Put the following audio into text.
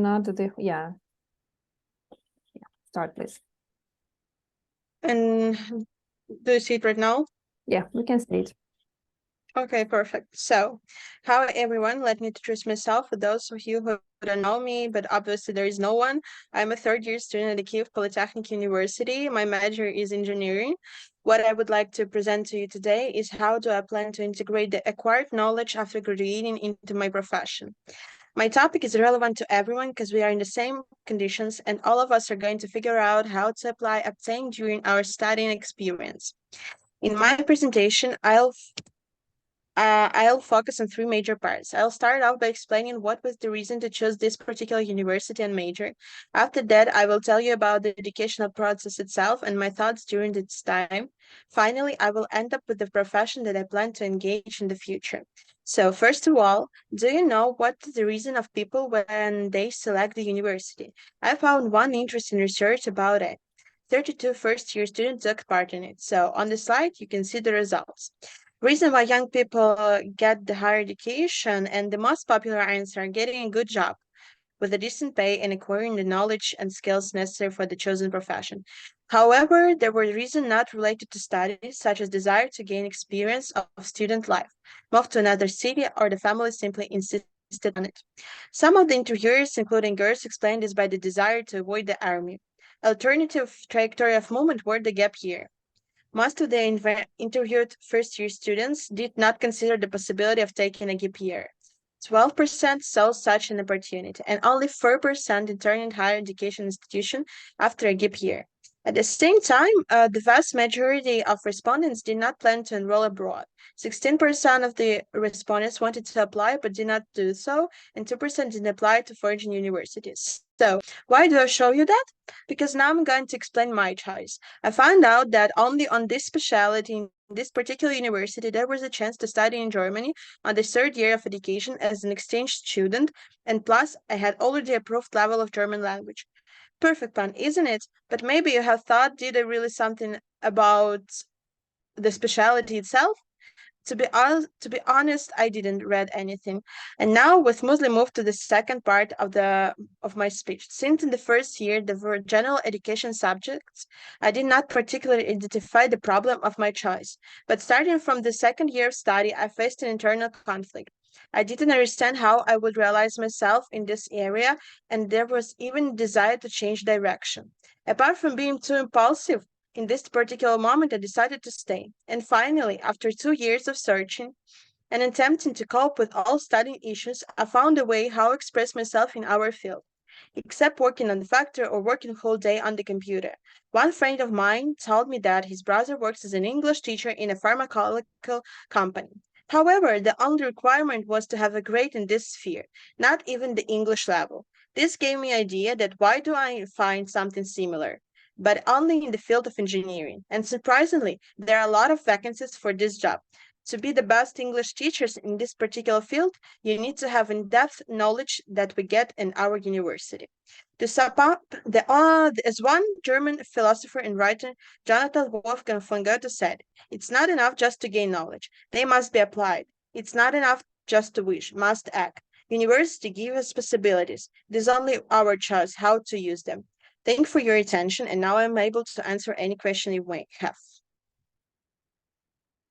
not the, yeah. Start, please. And do you see it right now? Yeah, we can see it. Okay, perfect. So, hi everyone. Let me introduce myself for those of you who don't know me, but obviously there is no one. I'm a third-year student at the Kyiv Polytechnic University. My major is engineering. What I would like to present to you today is how do I plan to integrate the acquired knowledge after graduating into my profession. My topic is relevant to everyone because we are in the same conditions and all of us are going to figure out how to apply obtained during our studying experience. In my presentation, I'll focus on three major parts. I'll start off by explaining what was the reason to choose this particular university and major. After that, I will tell you about the educational process itself and my thoughts during this time. Finally, I will end up with the profession that I plan to engage in the future. So first of all, do you know what is the reason of people when they select the university? I found one interesting research about it. 32 first-year students took part in it. So on the slide, you can see the results. Reason why young people get the higher education and the most popular answer are getting a good job with a decent pay and acquiring the knowledge and skills necessary for the chosen profession. However, there were reasons not related to studies, such as desire to gain experience of student life, move to another city, or the family simply insisted on it. Some of the interviewers, including girls, explained this by the desire to avoid the army. Alternative trajectory of movement were the gap year. Most of the interviewed first-year students did not consider the possibility of taking a gap year. 12% saw such an opportunity, and only 4% interned higher education institution after a gap year. At the same time, the vast majority of respondents did not plan to enroll abroad. 16% of the respondents wanted to apply but did not do so, and 2% didn't apply to foreign universities. So, why do I show you that? Because now I'm going to explain my choice. I found out that only on this specialty in this particular university there was a chance to study in Germany on the third year of education as an exchange student, and plus I had already approved level of German language. Perfect plan, isn't it? But maybe you have thought, did I really something about the specialty itself? To be honest, I didn't read anything. And now we smoothly move to the second part of my speech. Since in the first year there were general education subjects, I did not particularly identify the problem of my choice. But starting from the second year of study, I faced an internal conflict. I didn't understand how I would realize myself in this area, and there was even a desire to change direction. Apart from being too impulsive, in this particular moment, I decided to stay. And finally, after 2 years of searching and attempting to cope with all studying issues, I found a way how to express myself in our field, except working on the factory or working the whole day on the computer. One friend of mine told me that his brother works as an English teacher in a pharmaceutical company. However, the only requirement was to have a grade in this sphere, not even the English level. This gave me idea that why do I find something similar? But only in the field of engineering. And surprisingly, there are a lot of vacancies for this job. To be the best English teachers in this particular field, you need to have in-depth knowledge that we get in our university. To sum up, as one German philosopher and writer, Johann Wolfgang von Goethe said, it's not enough just to gain knowledge. They must be applied. It's not enough just to wish, must act. University gives us possibilities. It is only our choice how to use them. Thank you for your attention, and now I'm able to answer any question you may have.